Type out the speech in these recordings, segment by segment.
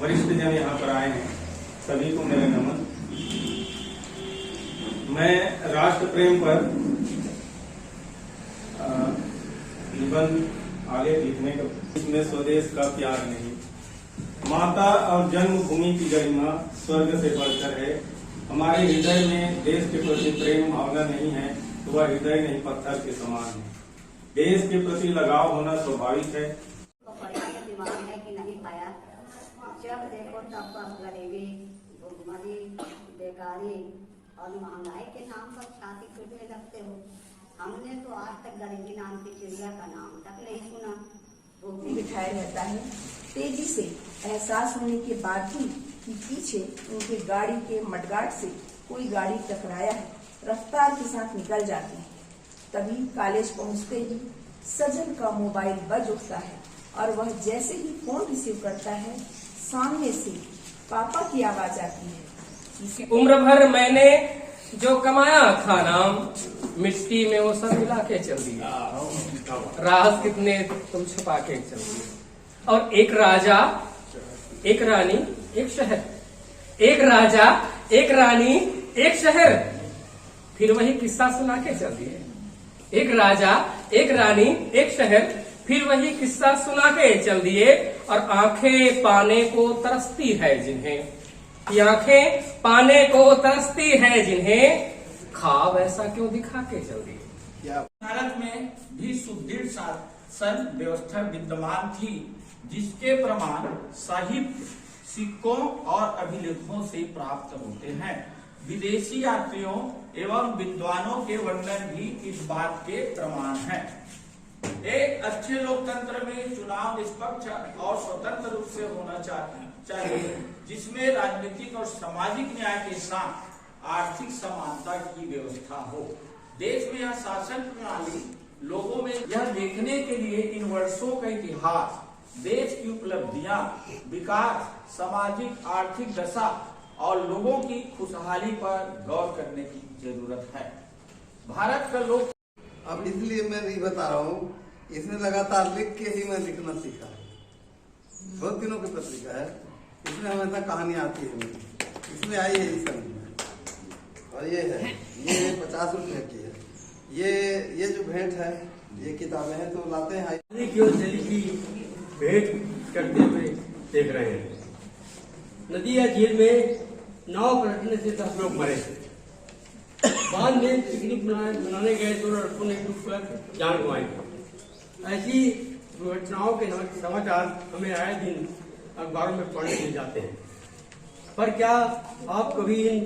वरिष्ठ जन यहाँ पर आए हैं, सभी को मेरा नमन। मैं राष्ट्र प्रेम पर निबंध आलेख लिखने का, इसमें स्वदेश का प्यार नहीं, माता और जन्मभूमि की गरिमा स्वर्ग से बढ़कर है। हमारे हृदय में देश के प्रति प्रेम भावना नहीं है तो वह हृदय नहीं पत्थर के समान है। देश के प्रति लगाव होना स्वाभाविक है। दिमाग है कि नहीं पाया, जब देखो तब गरीबी, भुखमरी, बेकारी और महंगाई के नाम पर छाती पीटने लगते हो। हमने तो आज तक गरीबी नाम की चिड़िया का नाम तक नहीं सुना। बिठाया रहता है। तेजी से एहसास होने के बाद भी कि पीछे उनके गाड़ी के मडगार्ड से कोई गाड़ी टकराया है, रफ्तार के साथ निकल जाते हैं। तभी कॉलेज पहुंचते ही सजन का मोबाइल बज उठता है और वह जैसे ही फोन रिसीव करता है, सामने से पापा की आवाज आती है। उम्र भर मैंने जो कमाया था नाम, मिट्टी में वो सब मिला के चल दिया। राज कितने तुम छुपा के चल दिए। और एक राजा, एक रानी, एक शहर, एक राजा, एक रानी, एक शहर, फिर वही किस्सा सुना के चल दिए। एक राजा, एक रानी, एक शहर, फिर वही किस्सा सुना के चल दिए। और आंखें पाने को तरसती है जिन्हें, आंखें पाने को तरसती है जिन्हें, ख्वाब ऐसा क्यों दिखा के चल दिए। भारत में भी सुदृढ़ शासन व्यवस्था विद्यमान थी, जिसके प्रमाण साहित्य, सिक्कों और अभिलेखों से प्राप्त होते हैं। विदेशी यात्रियों एवं विद्वानों के वर्णन भी इस बात के प्रमाण हैं। एक अच्छे लोकतंत्र में चुनाव निष्पक्ष और स्वतंत्र रूप से होना चाहिए, जिसमें राजनीतिक और सामाजिक न्याय के साथ आर्थिक समानता की व्यवस्था हो। देश में यह शासन प्रणाली लोगों में यह देखने के लिए इन वर्षों का इतिहास, देश की उपलब्धियां, विकास, सामाजिक आर्थिक दशा और लोगों की खुशहाली पर गौर करने की जरूरत है। भारत का लोक अब इसलिए मैं नहीं बता रहा हूँ, इसमें लगातार लिख के ही मैं लिखना सीखा है। बहुत दिनों की पत्रिका है, इसमें हमेशा कहानियां आती है मेरी, इसमें आई है इस समय। और ये है, ये 50 रुपए की है। ये जो भेंट है, ये किताबें हैं तो लाते हैं। भेंट करते हुए देख रहे हैं। नदी या झील में नाव पलटने से 10 लोग मरे। बाद में पिकनिक मनाने गए तो लड़कों ने डूबकर जान गंवाई। ऐसी घटनाओं के समाचार हमें आए दिन अखबारों में पढ़ने मिल जाते हैं। पर क्या आप कभी इन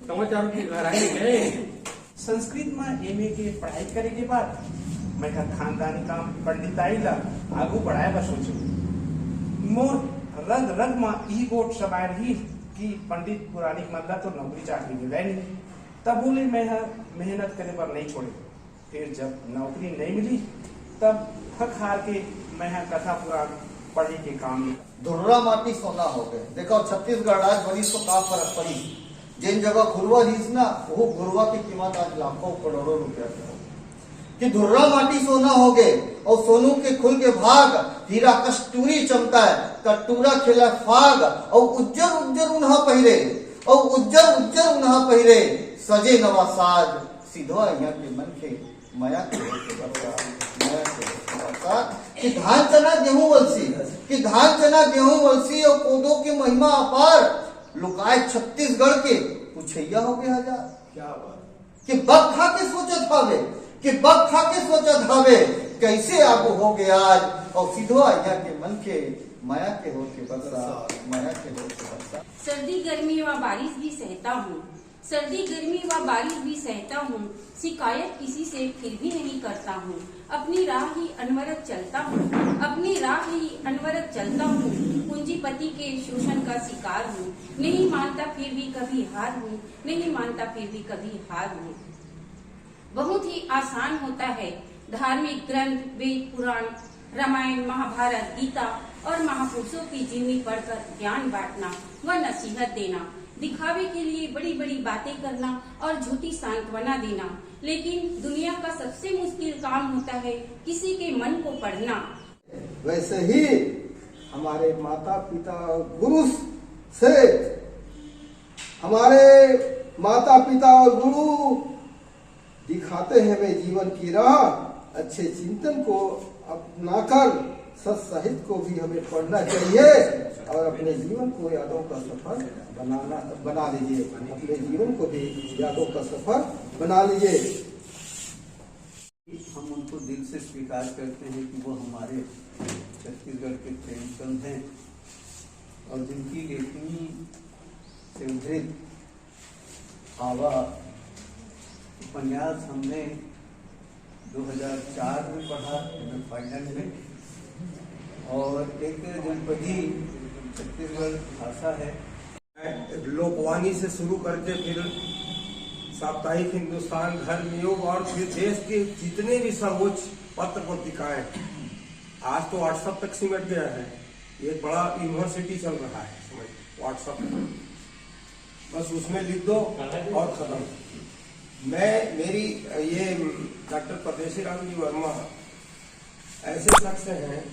समाचारों की गहराई में गए हैं? संस्कृत में एमए के पढ़ाई करे के बाद मैं खानदानी काम पंडिताई ला आगू बढ़ाए बस सोचू। मोर रग रग में ई गोट समायर ही कि पंडित पुरानी मतलब तो नौकरी चाकरी मिला नहीं। तब बोले मैं मेहनत करे पर नहीं छोड़े। फिर जब नौकरी नहीं मिली तब थक हार के मैं कथा पुराण पढ़े के काम में धुर्रा माटी सोना हो गए। देखो छत्तीसगढ़ आज बड़ी तो का फर्क पड़ी। जिन जगह घुरवा रहीस ना, वो घुरवा की कीमत आज लाखों करोड़ों रुपया कि धुर्रा माटी सोना हो गए। और सोनू के खुल के भाग, हीरा कस्तूरी चमका है, कटूरा खिला फाग। और उज्जर उज्जर उन्हा पहिरे, और उज्जर उज्जर उन्हा पहिरे, सजे नवा साज। सीधो यहाँ के मन के माया के कि धान चना गेहूं वलसी, कि धान चना गेहूं वलसी और कोदो की महिमा अपार। लुकाए छत्तीसगढ़ के पुछैया हो गया हजार। क्या बात कि बग खा के सोचत हावे, कि बग खा के सोचत हावे, कैसे आगू हो गया आज। और सीधो यहाँ के मन के माया के हो के बरसा, माया के हो के बरसा। सर्दी गर्मी व बारिश भी सहता हूँ, सर्दी गर्मी व बारिश भी सहता हूँ। शिकायत किसी से फिर भी नहीं करता हूँ। अपनी राह ही अनवरत चलता हूँ, अपनी राह ही अनवरत चलता हूँ। पूंजीपति के शोषण का शिकार हूँ, नहीं मानता फिर भी कभी हार हूँ, नहीं मानता फिर भी कभी हार हूँ। बहुत ही आसान होता है धार्मिक ग्रंथ, वेद, पुराण, रामायण, महाभारत, गीता और महापुरुषों की जीवनी पढ़कर ज्ञान बांटना व नसीहत देना। दिखावे के लिए बड़ी बड़ी बातें करना और झूठी सांत्वना देना। लेकिन दुनिया का सबसे मुश्किल काम होता है किसी के मन को पढ़ना। वैसे ही हमारे माता पिता और गुरु से, हमारे माता पिता और गुरु दिखाते हैं हमें जीवन की राह। अच्छे चिंतन को अपनाकर सत साहित्य को भी हमें पढ़ना चाहिए और अपने जीवन को यादों का सफर बना लीजिए। अपने जीवन को भी यादों का सफर बना लीजिए। हम उनको दिल से स्वीकार करते हैं कि वो हमारे छत्तीसगढ़ के प्रेमचंद हैं और जिनकी लेखनी से उद्धृत आवा उपन्यास हमने 2004 में पढ़ा फाइनल में, और एक जनपदी छत्तीसगढ़ भाषा है। लोकवाणी से शुरू करके फिर साप्ताहिक हिंदुस्तान, धर्मयोग और फिर देश के जितने भी सर्वोच्च पत्र पत्रिकाएं, आज तो व्हाट्सएप तक सिमट गया है। एक बड़ा यूनिवर्सिटी चल रहा है व्हाट्सएप, बस उसमें लिख दो और खत्म। मेरी ये डॉक्टर परदेशी राम जी वर्मा ऐसे शख्स हैं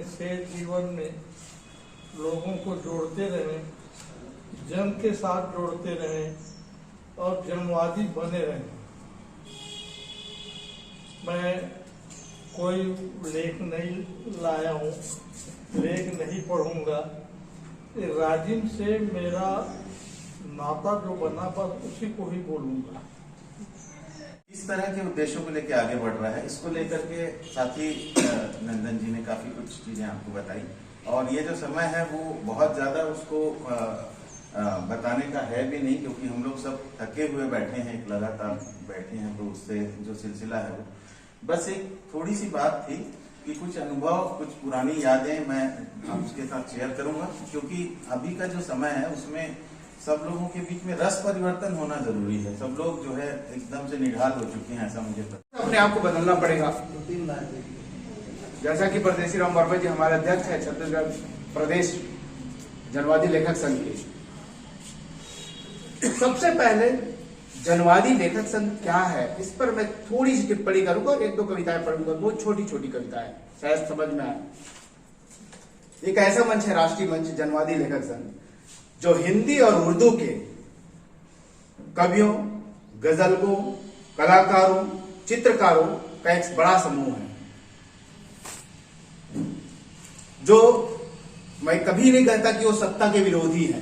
से जीवन में लोगों को जोड़ते रहे, जन के साथ जोड़ते रहे और जनवादी बने रहे। मैं कोई लेख नहीं लाया हूँ, लेख नहीं पढ़ूंगा। राजिम से मेरा नाता जो बना बस उसी को ही बोलूंगा। इस तरह के उद्देश्यों को लेकर आगे बढ़ रहा है। इसको लेकर के साथी नंदन जी ने काफी कुछ चीजें आपको बताई, और ये जो समय है वो बहुत ज्यादा उसको बताने का है भी नहीं, क्योंकि हम लोग सब थके हुए बैठे हैं, एक लगातार बैठे हैं, तो उससे जो सिलसिला है वो बस एक थोड़ी सी बात थी कि कुछ अनुभव, कुछ पुरानी यादें मैं आपके साथ शेयर करूंगा, क्योंकि अभी का जो समय है उसमें सब लोगों के बीच में रस परिवर्तन होना जरूरी है। सब लोग जो है एकदम से निढाल हो चुके हैं, ऐसा मुझे पता। अपने आप को बदलना पड़ेगा। जैसा कि परदेशी राम वर्मा जी हमारे अध्यक्ष है छत्तीसगढ़ प्रदेश जनवादी लेखक संघ के, सबसे पहले जनवादी लेखक संघ क्या है इस पर मैं थोड़ी सी टिप्पणी करूंगा और एक दो कविताएं पढ़ूंगा, बहुत छोटी छोटी कविताएं, शायद समझ में आए। एक ऐसा मंच है राष्ट्रीय मंच जनवादी लेखक संघ, जो हिंदी और उर्दू के कवियों, गजलगों, कलाकारों, चित्रकारों का एक बड़ा समूह है, जो मैं कभी नहीं कहता कि वो सत्ता के विरोधी है,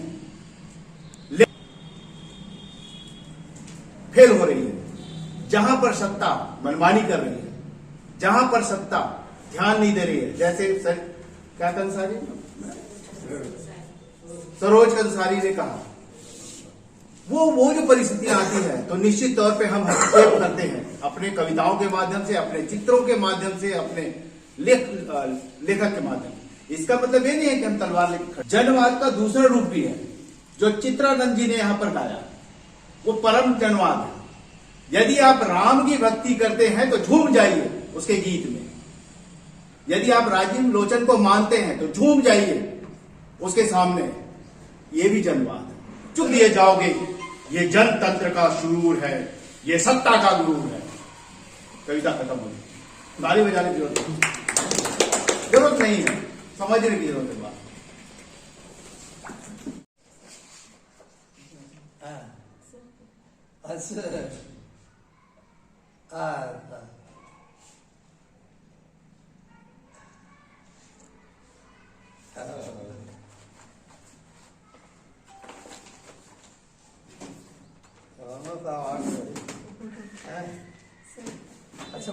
फेल हो रही है। जहां पर सत्ता मनमानी कर रही है, जहां पर सत्ता ध्यान नहीं दे रही है, जैसे क्या कंसारी, सरोज कंसारी ने कहा, वो जो परिस्थितियां आती है तो निश्चित तौर पे हम हस्तक्षेप करते हैं अपने कविताओं के माध्यम से, अपने चित्रों के माध्यम से, अपने लेखक के माध्यम से। इसका मतलब ये नहीं है कि हम तलवार लेकर। जनवाद का दूसरा रूप भी है जो चित्रानंद जी ने यहां पर गाया, वो परम जनवाद है। यदि आप राम की भक्ति करते हैं तो झूम जाइए उसके गीत में, यदि आप राजीव लोचन को मानते हैं तो झूम जाइए उसके सामने, ये भी जनवाद है। चुप दिए जाओगे, ये जनतंत्र का शुरूर है, ये सत्ता का गुरूर है। कविता खत्म हो गई, ताली बजाने की जरूरत नहीं है, समझने की जरूरत है बात। अच्छा,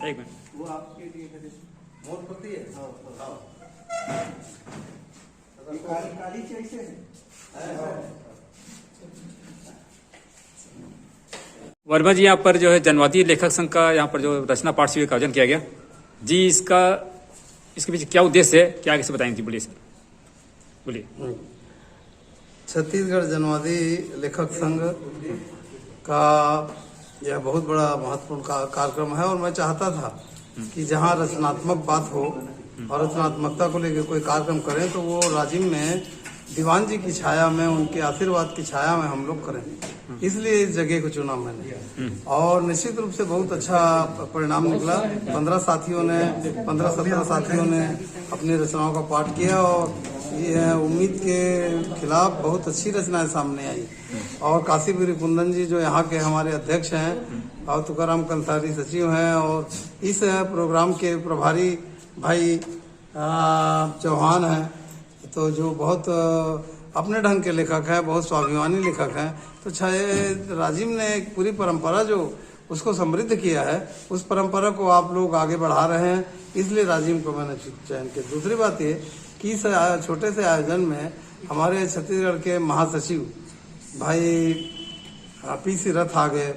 एक मिनट, वो आपके लिए मोरपति है। काली कैसे है? वर्मा जी, यहाँ पर जो है जनवादी लेखक संघ का यहाँ पर जो रचना पाठ शिविर का आयोजन किया गया जी, इसके पीछे क्या उद्देश्य है, क्या आगे से बताएंगे? बोलिए सर, बोलिए। छत्तीसगढ़ जनवादी लेखक संघ का यह बहुत बड़ा महत्वपूर्ण कार्यक्रम है, और मैं चाहता था कि जहाँ रचनात्मक बात हो और रचनात्मकता को लेकर कोई कार्यक्रम करें तो वो राजिम में दीवान जी की छाया में, उनके आशीर्वाद की छाया में हम लोग करें, इसलिए इस जगह को चुना मैंने। और निश्चित रूप से बहुत अच्छा परिणाम निकला। 15 17 साथियों ने अपनी रचनाओं का पाठ किया और ये उम्मीद के खिलाफ बहुत अच्छी रचनाएं सामने आई। और काशी वीर कुंदन जी जो यहाँ के हमारे अध्यक्ष हैं और तुकाराम कंसारी सचिव हैं, और इस प्रोग्राम के प्रभारी भाई चौहान हैं, तो जो बहुत अपने ढंग के लेखक हैं, बहुत स्वाभिमानी लेखक हैं। तो शायद राजीव ने एक पूरी परंपरा जो उसको समृद्ध किया है, उस परंपरा को आप लोग आगे बढ़ा रहे हैं, इसलिए राजीव को मैंने चयन किया। दूसरी बात ये कि इस छोटे से आयोजन में हमारे छत्तीसगढ़ के महासचिव भाई पी.सी. रथ आ गए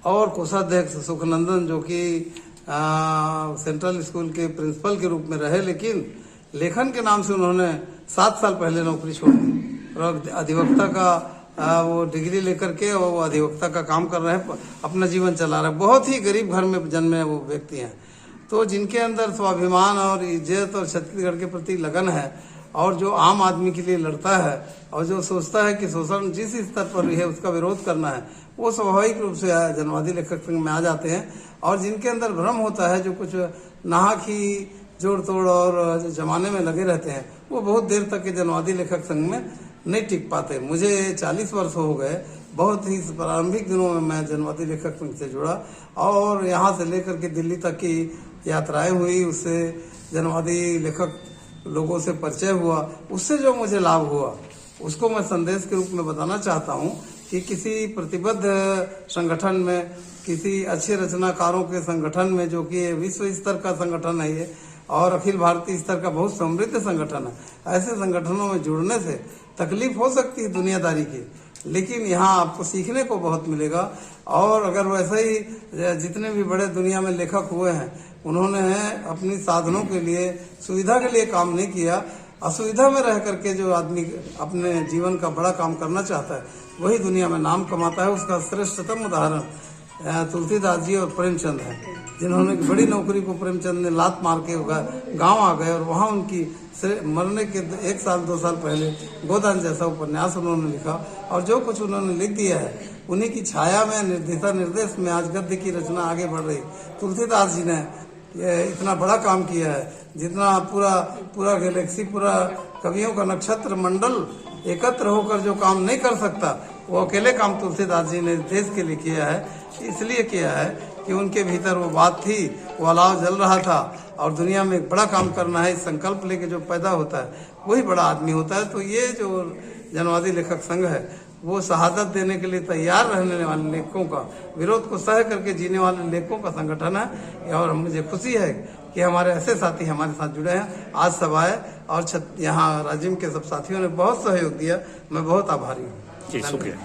और कोषाध्यक्ष सुखनंदन जो कि सेंट्रल स्कूल के प्रिंसिपल के रूप में रहे, लेकिन लेखन के नाम से उन्होंने 7 साल पहले नौकरी छोड़ दी और अधिवक्ता का वो डिग्री लेकर के और वो अधिवक्ता का काम कर रहे हैं, अपना जीवन चला रहे हैं। बहुत ही गरीब घर में जन्मे वो व्यक्ति हैं, तो जिनके अंदर स्वाभिमान और इज्जत और छत्तीसगढ़ के प्रति लगन है, और जो आम आदमी के लिए लड़ता है और जो सोचता है कि शोषण जिस स्तर पर है उसका विरोध करना है, वो स्वाभाविक रूप से जनवादी लेखक संघ में आ जाते हैं। और जिनके अंदर भ्रम होता है, जो कुछ नाहक ही जोड़ तोड़ और जमाने में लगे रहते हैं, वो बहुत देर तक के जनवादी लेखक संघ में नहीं टिक पाते। मुझे 40 वर्ष हो गए, बहुत ही प्रारंभिक दिनों में मैं जनवादी लेखक संघ से जुड़ा और यहाँ से लेकर के दिल्ली तक की यात्राएं हुई, उससे जनवादी लेखक लोगों से परिचय हुआ। उससे जो मुझे लाभ हुआ उसको मैं संदेश के रूप में बताना चाहता हूँ कि किसी प्रतिबद्ध संगठन में, किसी अच्छे रचनाकारों के संगठन में, जो कि विश्व स्तर का संगठन है ये और अखिल भारतीय स्तर का बहुत समृद्ध संगठन है, ऐसे संगठनों में जुड़ने से तकलीफ हो सकती है दुनियादारी की, लेकिन यहाँ आपको सीखने को बहुत मिलेगा। और अगर वैसे ही जितने भी बड़े दुनिया में लेखक हुए हैं, उन्होंने अपनी साधनों के लिए, सुविधा के लिए काम नहीं किया। असुविधा में रह करके जो आदमी अपने जीवन का बड़ा काम करना चाहता है, वही दुनिया में नाम कमाता है। उसका श्रेष्ठतम उदाहरण तुलसीदास जी और प्रेमचंद है, जिन्होंने बड़ी नौकरी को प्रेमचंद ने लात मार के गाँव आ गए और वहाँ उनकी मरने के 1 साल 2 साल पहले गोदान जैसा उपन्यास उन्होंने लिखा। और जो कुछ उन्होंने लिख दिया है, उन्हीं की छाया में, निर्देश में आज गद्य की रचना आगे बढ़ रही। तुलसीदास जी ने ये इतना बड़ा काम किया है, जितना पूरा गैलेक्सी, पूरा कवियों का नक्षत्र मंडल एकत्र होकर जो काम नहीं कर सकता, वो अकेले काम तुलसीदास जी ने देश के लिए किया है। इसलिए किया है कि उनके भीतर वो बात थी, वो अलाव जल रहा था और दुनिया में एक बड़ा काम करना है, इस संकल्प लेके जो पैदा होता है वही बड़ा आदमी होता है। तो ये जो जनवादी लेखक संघ है, वो शहादत देने के लिए तैयार रहने वाले लेखकों का, विरोध को सह करके जीने वाले लेखकों का संगठन है। और मुझे खुशी है कि हमारे ऐसे साथी हमारे साथ जुड़े हैं। आज सब आए और यहाँ राजीव के सब साथियों ने बहुत सहयोग दिया, मैं बहुत आभारी हूँ। शुक्रिया।